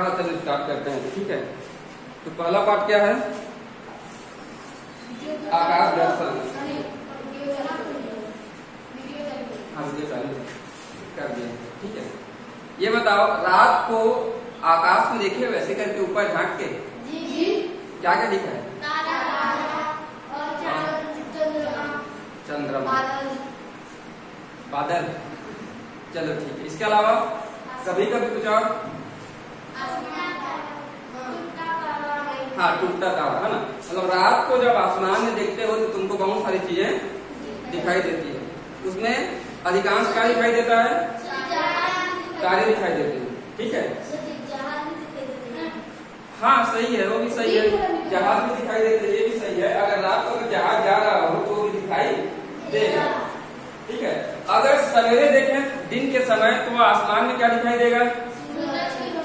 हाँ चलो स्टार्ट करते हैं। ठीक है, तो पहला पार्ट क्या है? आकाश दर्शन। हाँ वीडियो चालू कर दिया। ठीक है, ये बताओ रात को आकाश में देखे वैसे करके ऊपर झांक के क्या क्या दिखा है? चंद्रमा, बादल। चलो ठीक है, इसके अलावा कभी कभी कुछ और? हाँ टूटता तारा है ना। मतलब रात को जब आसमान में देखते हो तो तुमको बहुत सारी चीजें दिखाई देती है। उसमें अधिकांश क्या दिखाई देता है? तारे दिखाई देते हैं। ठीक है, हाँ सही है, वो भी सही है। जहाज भी दिखाई देते हैं, ये भी सही है। अगर रात को जहाज जा रहा हो तो वो भी दिखाई देगा। ठीक है, अगर सवेरे देखें दिन के समय तो आसमान में क्या दिखाई देगा?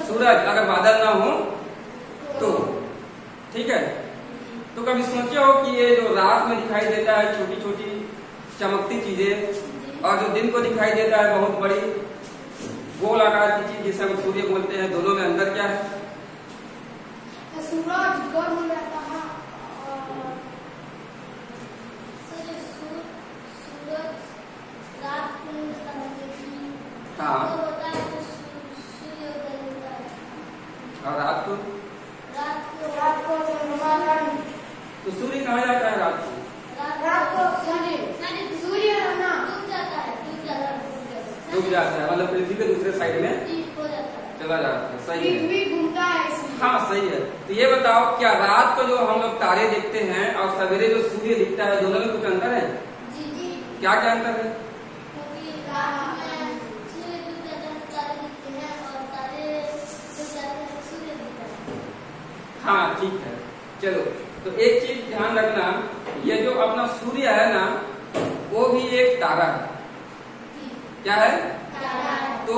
सूरज। अगर बादल ना हो तो। ठीक है, तो कभी सोचे हो कि ये जो रात में दिखाई देता है छोटी छोटी चमकती चीजें, और जो दिन को दिखाई देता है बहुत बड़ी गोल आकार की चीज जिसे हम सूर्य बोलते हैं, दोनों में अंदर क्या है? सूरज गर्म रहता है। हाँ, और रात को तो सूर्य कहाँ जाता है? रात को सूर्य डूब जाता है, मतलब पृथ्वी के दूसरे साइड में चला जाता है। सही है, घूमता है। हाँ सही है। तो ये बताओ क्या रात को जो हम लोग तारे देखते हैं और सवेरे जो सूर्य दिखता है, दोनों में कुछ अंतर है? क्या क्या अंतर है? हाँ ठीक है, चलो तो एक चीज ध्यान रखना, ये जो अपना सूर्य है ना, वो भी एक तारा है। क्या है? तो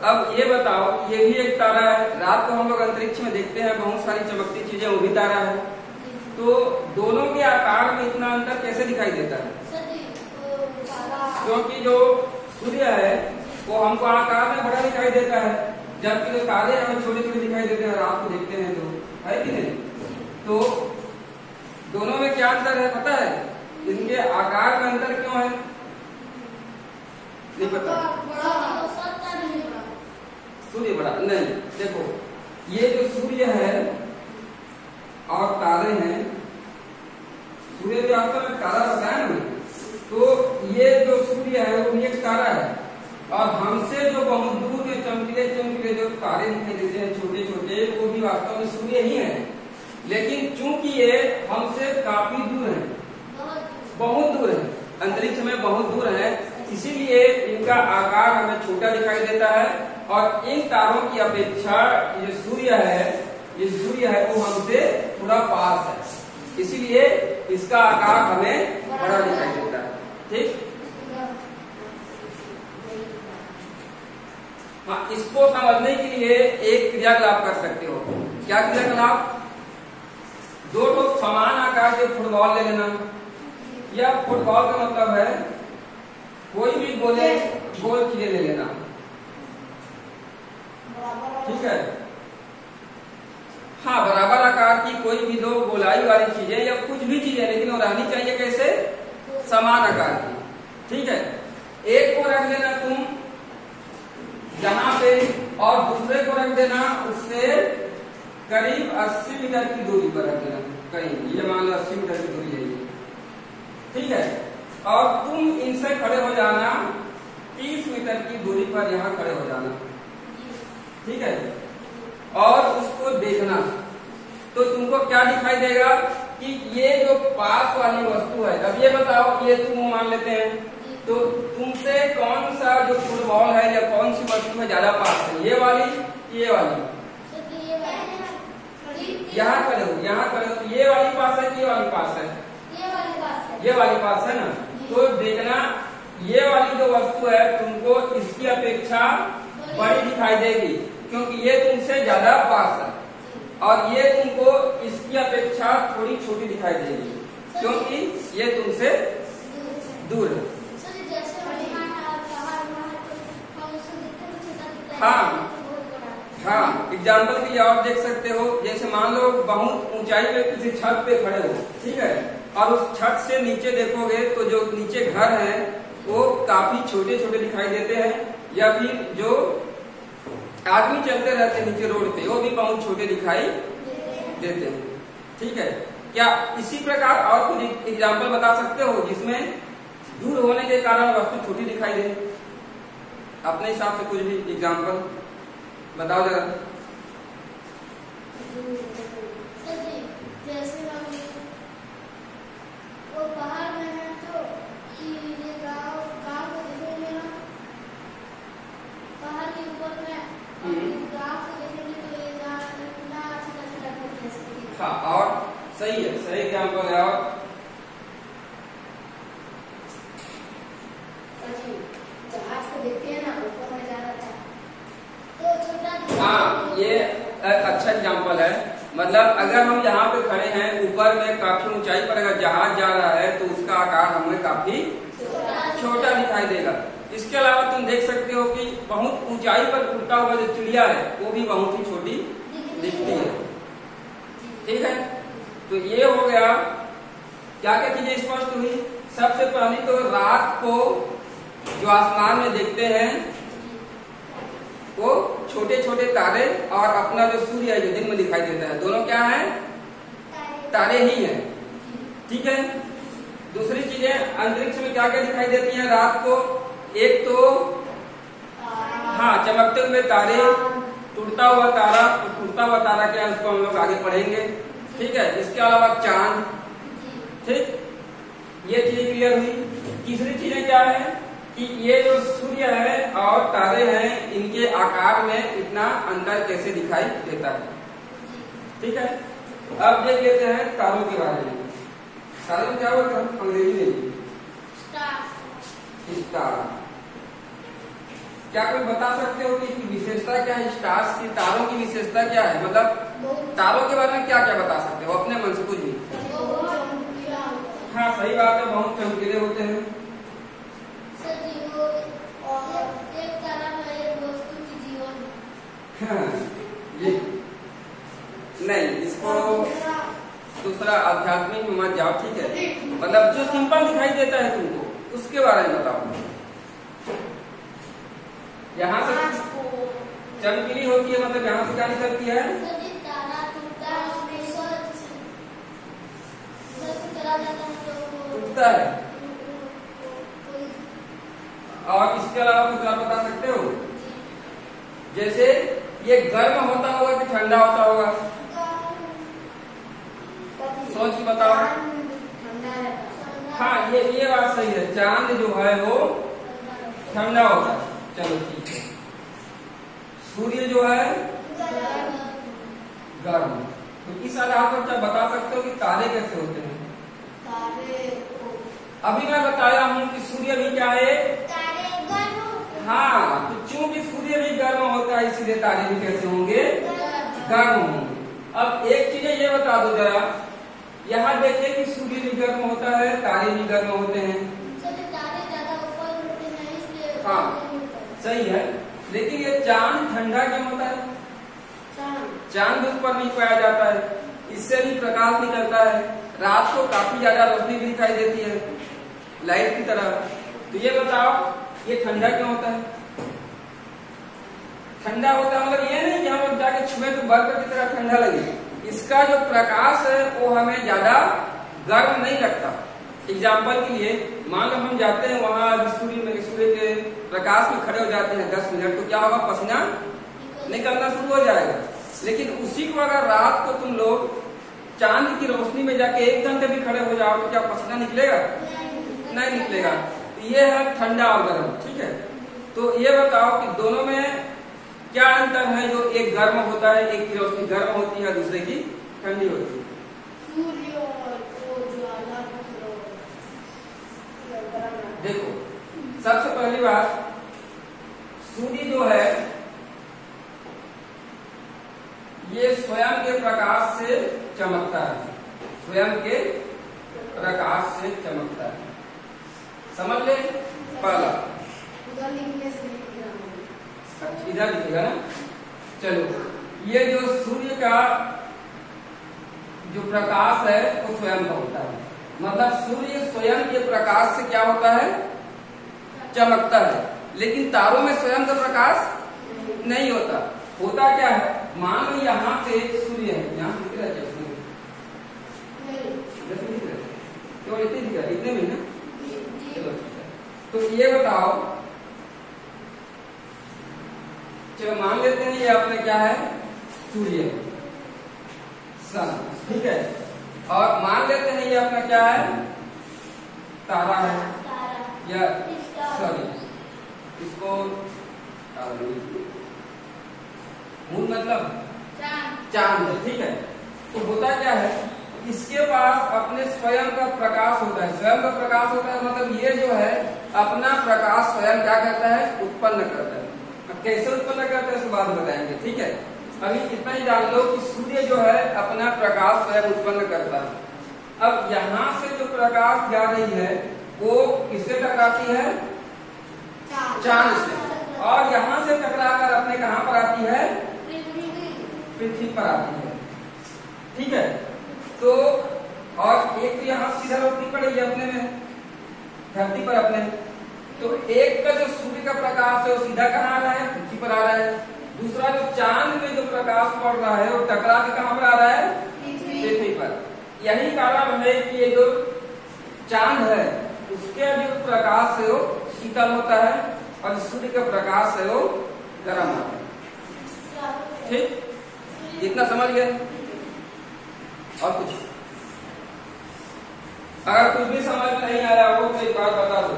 अब ये बताओ, ये भी एक तारा है। रात को हम लोग अंतरिक्ष में देखते हैं बहुत सारी चमकती चीजें, वो भी तारा है। तो दोनों के आकार में इतना अंतर कैसे दिखाई देता है? क्योंकि जो सूर्य है वो हमको आकार में बड़ा दिखाई देता है, जबकि जो तारे हमें छोटे छोटे दिखाई देते हैं रात को देखते हैं, तो है कि नहीं? तो दोनों में क्या अंतर है पता है? इनके आकार में अंतर क्यों है? नहीं पता? सूर्य बड़ा नहीं। देखो ये जो सूर्य है और तारे हैं, सूर्य भी आपका में तारा बताया ना, तो ये जो सूर्य है वो भी एक तारा है। और हमसे जो बहुत दूर में चमकीले चमकीले जो तारे दिखाई देते हैं छोटे छोटे, वो भी वास्तव में सूर्य ही है। लेकिन चूंकि ये हमसे काफी दूर है, बहुत दूर है, अंतरिक्ष में बहुत दूर है, इसीलिए इनका आकार हमें छोटा दिखाई देता है। और इन तारों की अपेक्षा ये सूर्य है वो हमसे थोड़ा पास है, इसीलिए इसका आकार हमें बड़ा दिखाई देता है। ठीक, हाँ, इसको समझने के लिए एक क्रियाकलाप कर सकते हो। क्या क्रियाकलाप? दो समान आकार के फुटबॉल ले लेना, या फुटबॉल का मतलब है कोई भी गोल चीजें ले लेना। ठीक है, हाँ, बराबर आकार की कोई भी दो गोलाई वाली चीजें या कुछ भी चीजें, लेकिन वो रहनी चाहिए कैसे? समान आकार की। ठीक है, एक को रख देना तुम यहाँ पे और दूसरे को रख देना उससे करीब 80 मीटर की दूरी पर रख देना कहीं। ये मान लो 80 मीटर की दूरी है ये। ठीक है, और तुम इनसे खड़े हो जाना 30 मीटर की दूरी पर, यहाँ खड़े हो जाना। ठीक है, और उसको देखना तो तुमको क्या दिखाई देगा कि ये जो पास वाली वस्तु है। अब ये बताओ, ये तुम मान लेते हैं, तो तुमसे कौन सा जो फुटबॉल है या कौन सी वस्तु है ज्यादा पास है? ये वाली, ये वाली? यहाँ खड़े हो, ये वाली पास है कि ये वाली पास है? ये वाली पास है ना। तो देखना ये वाली जो वस्तु है तुमको इसकी अपेक्षा बड़ी दिखाई देगी, क्योंकि ये तुमसे ज्यादा पास है, और ये तुमको इसकी अपेक्षा थोड़ी छोटी दिखाई देगी, क्योंकि ये तुमसे दूर है। हाँ हाँ, एग्जाम्पल के लिए और देख सकते हो, जैसे मान लो बहुत ऊंचाई पे किसी छत पे खड़े हो, ठीक है, और उस छत से नीचे देखोगे तो जो नीचे घर है वो काफी छोटे छोटे दिखाई देते हैं, या फिर जो आदमी चलते रहते हैं नीचे रोड पे वो भी बहुत छोटे दिखाई देते हैं, ठीक है। क्या इसी प्रकार और कुछ एग्जाम्पल बता सकते हो जिसमें दूर होने के कारण वस्तु छोटी दिखाई दे? अपने हिसाब से कुछ भी एग्जाम्पल बताओ जरा। जैसे वो पहाड़ में है तो ये गाँव को देखेंगे ना, पहाड़ के ऊपर में गाँव को देखेंगे तो ये इतना छोटा घर जैसे। हाँ, और सही है, सही एग्जाम्पल है। और जहाज को देखते हैं ना, ऊपर में जा रहा था तो छोटा। हाँ, ये अच्छा एग्जाम्पल है। मतलब अगर हम यहाँ पे खड़े हैं, ऊपर में काफी ऊंचाई पर अगर जहाज जा रहा है तो उसका आकार हमें काफी छोटा दिखाई देगा। इसके अलावा तुम देख सकते हो कि बहुत ऊंचाई पर उड़ता हुआ जो चिड़िया है वो भी बहुत ही छोटी दिखती है, ठीक है। तो ये हो गया, क्या क्या चीजें स्पष्ट हुई? सबसे पहले तो रात को जो आसमान में देखते हैं वो छोटे छोटे तारे, और अपना जो सूर्य है जो दिन में दिखाई देता है, दोनों क्या है? तारे ही हैं, ठीक है। दूसरी चीजें अंतरिक्ष में क्या क्या दिखाई देती हैं रात को? एक तो हाँ, चमकते हुए तारे, टूटता हुआ तारा। टूटता हुआ तारा क्या है उसको हम लोग आगे पढ़ेंगे, ठीक है। इसके अलावा चांद, ठीक, ये चीज क्लियर हुई। तीसरी चीजें क्या है कि ये जो सूर्य है और तारे हैं इनके आकार में इतना अंतर कैसे दिखाई देता है, ठीक है। अब देख लेते हैं तारों के बारे में। तारे में क्या बोलते हैं अंग्रेजी में? स्टार। क्या कोई बता सकते हो कि इसकी विशेषता क्या है? स्टार्स की, तारों की विशेषता क्या है? मतलब तारों के बारे में क्या क्या बता सकते हो अपने मन से कुछ भी? हाँ, सही बात है, बहुत चमकीले होते हैं। एक तारा में एक वस्तु की जीवन। हाँ, ये नहीं, इसको दूसरा आध्यात्मिक में मत जाओ, ठीक है। मतलब जो सिंपल दिखाई देता है तुमको उसके बारे में बताओ। यहाँ से चमकीली होती है, मतलब यहाँ से क्या निकलती है? टूटता है। और इसके अलावा कुछ और बता सकते हो? जैसे ये गर्म होता होगा कि ठंडा होता होगा? सोच के बताओ। हाँ, ये बात सही है, चांद जो है वो ठंडा होता है। चलो ठीक है। सूर्य जो है गर्म। तो इस आधार पर क्या बता सकते हो कि तारे कैसे होते हैं? अभी मैं बताया हूँ कि सूर्य भी क्या है? हाँ, तो चूंकि सूर्य भी गर्म होता है इसीलिए तारे भी कैसे होंगे? गर्म होंगे। अब एक चीज ये बता दो जरा, यहाँ देखिए कि सूर्य भी गर्म होता है, तारे भी गर्म होते हैं। हाँ, सही है, लेकिन ये चांद ठंडा क्यों होता है? चांद उस पर नहीं पाया जाता है, इससे भी प्रकाश निकलता है, रात को काफी ज्यादा रोशनी भी दिखाई देती है लाइट की तरह। तो ये बताओ ये ठंडा क्यों होता है? ठंडा होता है मतलब ये नहीं कि हम लोग जाके छुए तो बर्फ की तरह ठंडा लगे। इसका जो प्रकाश है वो हमें ज्यादा गर्म नहीं लगता। एग्जाम्पल के लिए मान लो हम जाते हैं वहां सूर्य के प्रकाश में खड़े हो जाते हैं 10 मिनट, तो क्या होगा? पसीना निकलना शुरू हो जाएगा। लेकिन उसी को अगर रात को तुम लोग चांद की रोशनी में जाके 1 घंटे भी खड़े हो जाओ तो क्या पसीना निकलेगा? नहीं निकलेगा। तो ये है ठंडा और गर्म, ठीक है। तो ये बताओ कि दोनों में क्या अंतर है? जो एक गर्म होता है, एक की रोशनी गर्म होती है, दूसरे की ठंडी होती है। देखो, सबसे पहली बात, सूर्य जो है ये स्वयं के प्रकाश से चमकता है, स्वयं के प्रकाश से चमकता है। समझ ले? पहला इधर दिखेगा ना, चलो, ये जो सूर्य का जो प्रकाश है वो स्वयं का होता है, मतलब सूर्य स्वयं के प्रकाश से क्या होता है, चमकता है। लेकिन तारों में स्वयं का प्रकाश नहीं होता। होता क्या है, मान लो यहाँ पे सूर्य है, यहाँ दिख रहा है क्या सूर्य? दिख रहा है, केवल इतने दिख रहा है, इतने में ना। चलो तो ये बताओ, चलो मान लेते हैं ये अपने क्या है, सूर्य सन, ठीक है। और मान लेते हैं ये अपना क्या है, तारा है, या सॉरी इसको मून मतलब चांद है, ठीक है। तो होता क्या है, इसके पास अपने स्वयं का प्रकाश होता है। स्वयं का प्रकाश होता है मतलब ये जो है अपना प्रकाश स्वयं क्या करता है, उत्पन्न करता है। अब कैसे उत्पन्न करता है इसके बाद बताएंगे, ठीक है। अभी इतना ही जान लो कि सूर्य जो है अपना प्रकाश स्वयं उत्पन्न करता है। अब यहाँ से जो प्रकाश जा रही है वो किससे टकराती है, चांद से, और यहाँ से टकराकर अपने कहाँ पर आती है, पृथ्वी पर आती है, ठीक है। तो और एक तो यहाँ सीधा रोशनी पड़ेगी अपने में, धरती पर अपने। तो एक का जो सूर्य का प्रकाश है वो सीधा कहाँ आ रहा है, पृथ्वी पर आ रहा है। दूसरा जो चांद में जो प्रकाश पड़ रहा है वो टकरा के कहाँ पर आ रहा है, पृथ्वी पर। यही कारण है कि ये जो चांद है उसके जो प्रकाश है वो शीतल होता है और सूर्य का प्रकाश है वो गर्म होता है, ठीक। इतना समझ गए? और कुछ अगर कुछ भी समझ में नहीं आया हो तो एक बार बता दो।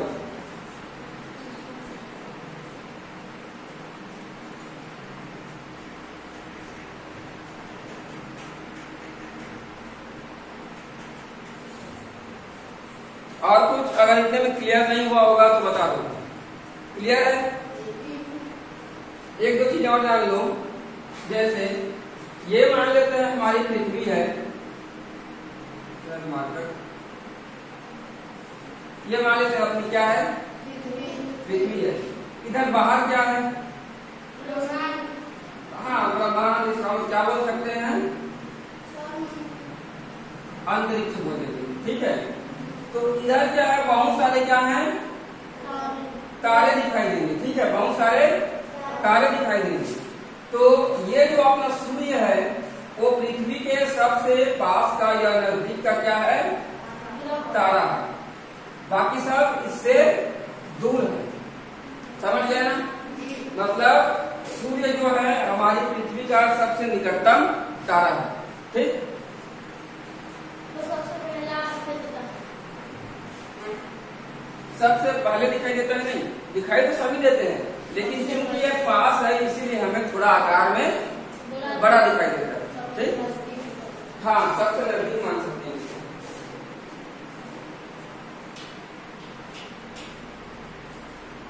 और कुछ अगर इतने में क्लियर नहीं हुआ होगा तो बता दो। क्लियर है? एक दो चीज और जान लो, जैसे ये मान लेते हैं हमारी पृथ्वी है, ये मान लेते हैं अपनी क्या है, पृथ्वी है। इधर बाहर क्या है, हाँ ब्रह्मांड, इसका क्या बोल सकते हैं, अंतरिक्ष बोलेंगे, ठीक है। तो इधर क्या है, बहुत सारे क्या हैं, तारे दिखाई देंगे, ठीक है, बहुत सारे तारे दिखाई देंगे। तो ये जो अपना सूर्य है वो पृथ्वी के सबसे पास का या नजदीक का क्या है, तारा है। बाकी सब इससे दूर है। समझ गए ना? मतलब सूर्य जो है हमारी पृथ्वी का सबसे निकटतम तारा है, ठीक। सबसे पहले दिखाई देता है, नहीं दिखाई तो सभी देते हैं, लेकिन क्योंकि ये पास है इसीलिए हमें थोड़ा आकार में बड़ा दिखाई देता है, ठीक। हाँ, सबसे नजदीक मान सकते हैं इसको।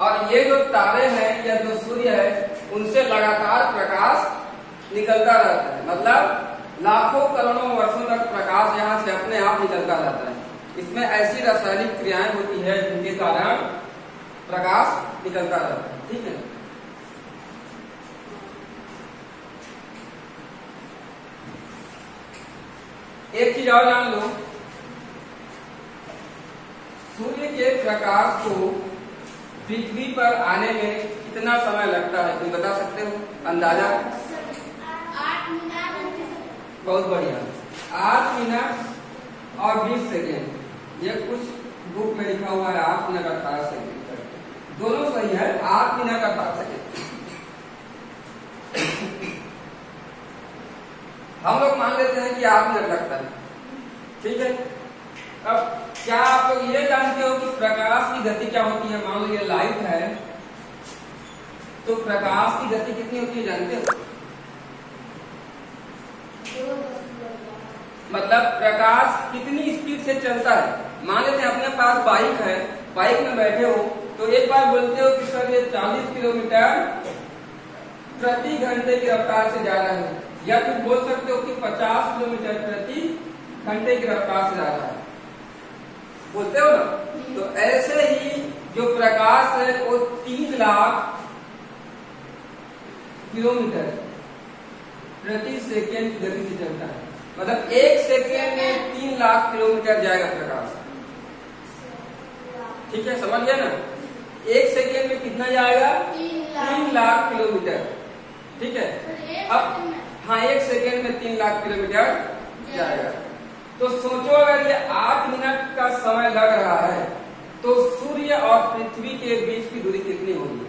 और ये जो तारे हैं या जो सूर्य है उनसे लगातार प्रकाश निकलता रहता है, मतलब लाखों करोड़ों वर्षों तक प्रकाश यहाँ से अपने आप निकलता रहता है। इसमें ऐसी रासायनिक क्रियाएं होती है जिनके कारण प्रकाश निकलता रहता है, ठीक है। एक चीज और जान लो, सूर्य के प्रकाश को पृथ्वी पर आने में कितना समय लगता है, तुम बता सकते हो अंदाजा? 8 मिनट। बहुत बढ़िया, 8 मिनट और 20 सेकेंड। ये कुछ बुक में लिखा हुआ है 8 मिनट 18 सेकेंड, दोनों सही है, 8 मिनट 18 सेकेंड। हम लोग मान लेते हैं कि 8 मिनट लगता है, ठीक है। अब क्या आप लोग ये जानते हो कि प्रकाश की गति क्या होती है? मान लो ये लाइट है तो प्रकाश की गति कितनी होती है जानते हो? मतलब प्रकाश कितनी स्पीड से चलता है। मान लेते हैं अपने पास बाइक है, बाइक में बैठे हो तो एक बार बोलते हो कि सर ये 40 किलोमीटर प्रति घंटे की रफ्तार से जा रहा है, या फिर बोल सकते हो कि 50 किलोमीटर प्रति घंटे की रफ्तार से जा रहा है, बोलते हो ना। तो ऐसे ही जो प्रकाश है वो 3 लाख किलोमीटर प्रति सेकेंड की गति से चलता है। मतलब 1 सेकेंड में 3 लाख किलोमीटर जाएगा प्रकाश। ठीक है, समझ गया ना? 1 सेकेंड में कितना जाएगा? 3 लाख किलोमीटर। ठीक है, अब हाँ 1 सेकेंड में 3 लाख किलोमीटर जाएगा। तो सोचो अगर ये 8 मिनट का समय लग रहा है तो सूर्य और पृथ्वी के बीच की दूरी कितनी होगी?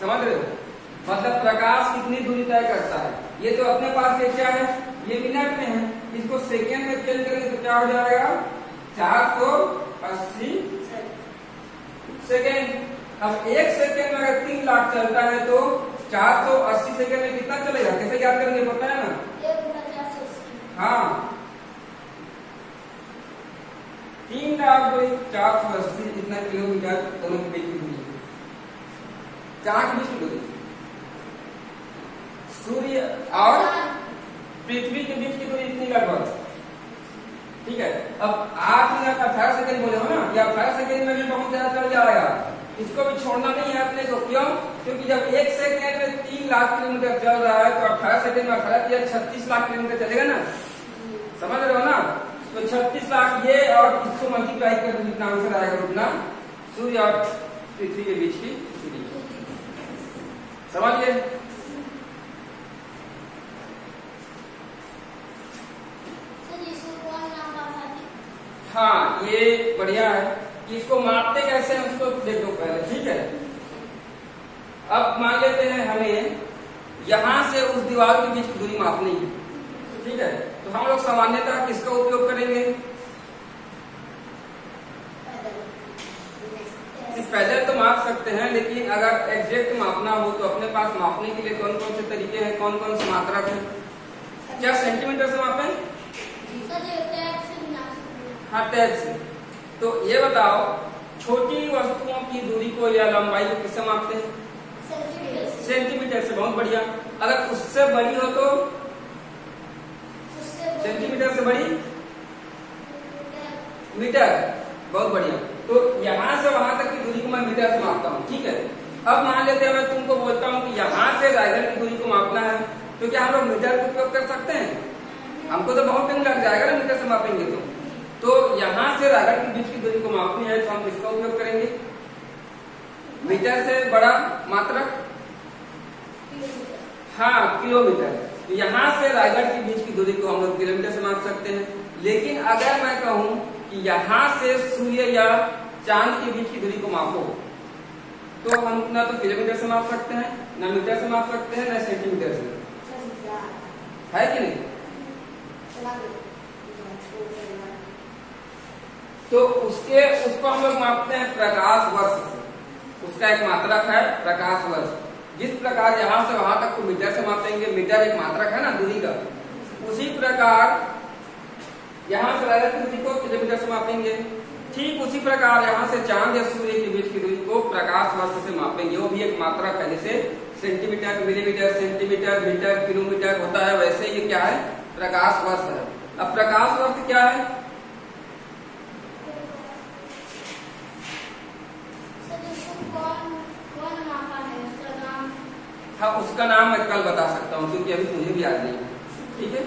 समझ रहे हो? मतलब प्रकाश कितनी दूरी तय करता है। ये तो अपने पास ये क्या है, ये मिनट में है, इसको सेकेंड में चेंज करेंगे तो क्या हो जाएगा? 480 सेकेंड। अब 1 सेकेंड में अगर 3 लाख चलता है तो 480 सेकेंड में कितना चलेगा? कैसे याद करेंगे, पता है ना? हाँ 3 लाख 480 इतना किलोमीटर दोनों के बीच की दूरी, कहाँ की बीच की दूरी? सूर्य और पृथ्वी के बीच की दूरी इतनी लगभग। ठीक है, अब 8 मिनट 18 सेकंड बोले हो ना, या 18 सेकंड में भी बहुत ज्यादा चल जाएगा। इसको भी छोड़ना नहीं है अपने को। क्यों? क्योंकि जब 1 सेकंड में 3 लाख किलोमीटर चल रहा है तो 18 सेकंड में 18 या 36 लाख किलोमीटर चलेगा ना। समझ रहे हो ना? तो 36 लाख ये और इसको मल्टीप्लाई कर जितना आंसर आएगा उतना सूर्य और पृथ्वी के बीच की दूरी। समझ गए? हाँ ये बढ़िया है कि इसको मापते कैसे हैं उसको देख लो पहले। ठीक है, अब मान लेते हैं हमें यहां से उस दीवार के बीच की दूरी मापनी है। ठीक है, तो हम लोग सामान्यतः किसका उपयोग करेंगे? पैदल तो माप सकते हैं, लेकिन अगर एग्जैक्ट मापना हो तो अपने पास मापने के लिए कौन कौन से तरीके हैं, कौन कौन से मात्रक है? क्या सेंटीमीटर से मापें? हाँ टैग से। तो ये बताओ छोटी वस्तुओं की दूरी को या लंबाई को किससे मापते हैं? सेंटीमीटर से। बहुत बढ़िया। अगर उससे बड़ी हो तो सेंटीमीटर से बड़ी मीटर। बहुत बढ़िया। तो यहाँ से वहां तक की दूरी को मैं मीटर से मापता हूँ। ठीक है, अब मान लेते हैं मैं तुमको बोलता हूँ कि यहाँ से रायगढ़ की दूरी को मापना है, तो क्या हम लोग मीटर का उपयोग कर सकते हैं? हमको तो बहुत टाइम लग जाएगा ना मीटर से मापेंगे तो यहाँ से रायगढ़ के बीच की दूरी को मापनी है तो हम किसका उपयोग करेंगे? मीटर से बड़ा मात्रक? हाँ किलोमीटर। तो यहाँ से रायगढ़ के बीच की दूरी को हम लोग किलोमीटर से माप सकते हैं। लेकिन अगर मैं कहूँ कि यहाँ से सूर्य या चांद के बीच की दूरी को मापो तो हम ना तो किलोमीटर से माप सकते हैं, ना मीटर से माप सकते हैं, ना सेंटीमीटर से। है कि नहीं? तो उसको हम लोग मापते हैं प्रकाश वर्ष से। उसका एक मात्रक है प्रकाश वर्ष। जिस प्रकार यहाँ से वहां तक को मीटर से मापेंगे, मीटर एक मात्रक है ना दूरी का, उसी प्रकार यहाँ से रायगढ़ की दूरी को किलोमीटर से मापेंगे। ठीक उसी प्रकार यहाँ से चांद या सूर्य के बीच की दूरी को प्रकाश वर्ष से मापेंगे। वो भी एक मात्रक है, जैसे centimetre, millimetre, centimetre, metre, kilometre होता है, वैसे ये क्या है? प्रकाश वर्ष है। अब प्रकाश वर्ष क्या है? हाँ उसका नाम मैं कल बता सकता हूँ क्योंकि अभी मुझे भी याद नहीं है। ठीक है,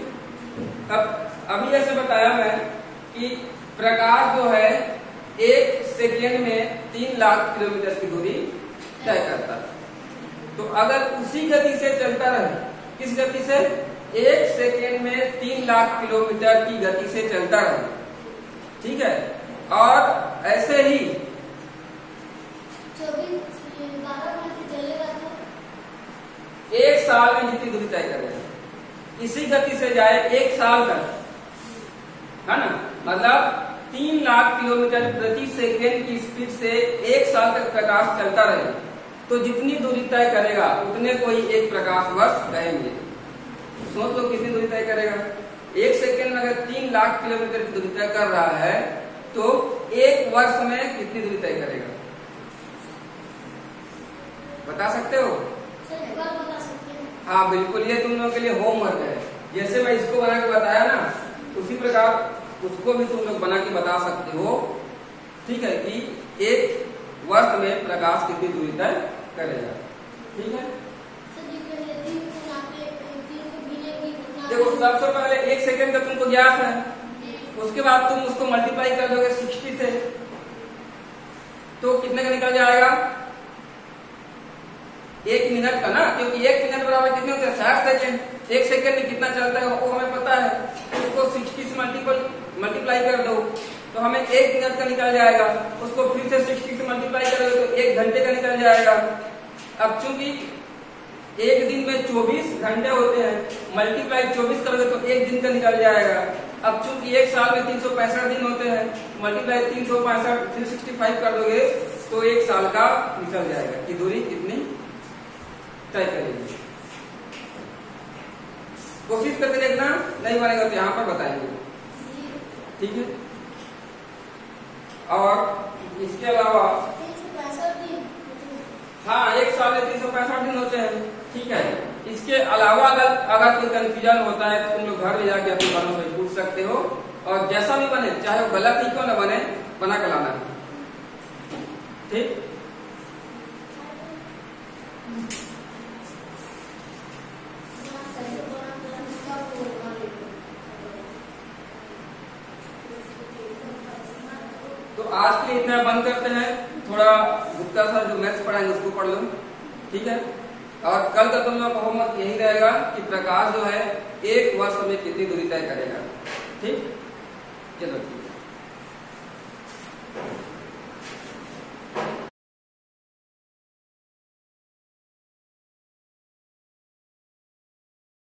अब अभी ऐसे बताया मैं कि प्रकाश जो है 1 सेकेंड में 3 लाख किलोमीटर की दूरी तय करता है। तो अगर उसी गति से चलता रहे, किस गति से? 1 सेकेंड में 3 लाख किलोमीटर की गति से चलता रहे। ठीक है, और ऐसे ही 1 साल में जितनी दूरी तय करेगा, इसी गति से जाए 1 साल तक, है ना? मतलब 3 लाख किलोमीटर प्रति सेकेंड की स्पीड से 1 साल तक प्रकाश चलता रहे तो जितनी दूरी तय करेगा उतने को ही एक प्रकाश वर्ष कहेंगे। सोच लो कितनी दूरी तय करेगा। 1 सेकेंड में अगर 3 लाख किलोमीटर की दूरी तय कर रहा है तो 1 वर्ष में कितनी दूरी तय करेगा? बता सकते हो? हाँ बिल्कुल, ये तुम लोगों के लिए होमवर्क है। जैसे मैं इसको बना के बताया ना, उसी प्रकार उसको भी तुम लोग बना के बता सकते हो। ठीक है, कि 1 वर्ष में प्रकाश कितनी दूरी तय करेगा। ठीक है, देखो सबसे पहले 1 सेकंड का तुमको ज्ञात है, उसके बाद तुम उसको मल्टीप्लाई कर दोगे 60 से, तो कितने का निकल जाएगा? 1 मिनट का ना, क्योंकि 1 मिनट बराबर कितने होते हैं? 60 सेकंड। 1 सेकंड में कितना चलता है वो हमें पता है, उसको 60 से मल्टीप्लाई कर दो तो हमें 1 मिनट का निकल जाएगा। उसको फिर से 60 से मल्टीप्लाई करोगे तो 1 घंटे का निकल जाएगा। अब चूंकि एक दिन में 24 घंटे होते हैं, मल्टीप्लाई 24 करोगे तो 1 दिन का निकल जाएगा। अब चूंकि एक साल में 365 दिन होते हैं, मल्टीप्लाई 365 365 कर दोगे तो 1 साल का निकल जाएगा कि दूरी कितनी तय करेगी। कोशिश करके देखना, नहीं बनेगा तो यहाँ पर बताएंगे, ठीक है। और इसके अलावा 365 दिन, हाँ, एक साल में 365 दिन होते हैं, ठीक है। इसके अलावा अगर कोई कंफ्यूजन होता है तो तुम लोग घर में जाके अपने घरों से पूछ सकते हो, और जैसा भी बने, चाहे वो गलत ही क्यों ना बने, बना के लाना, ठीक। तो आज के लिए इतना बंद करते हैं। थोड़ा गुप्ता सर जो मैथ्स पढ़ाएंगे उसको पढ़ लो, ठीक है। और कल का तुम लोग का होमवर्क यही रहेगा कि प्रकाश जो है 1 वर्ष में कितनी दूरी तय करेगा, ठीक। चलो ठीक है।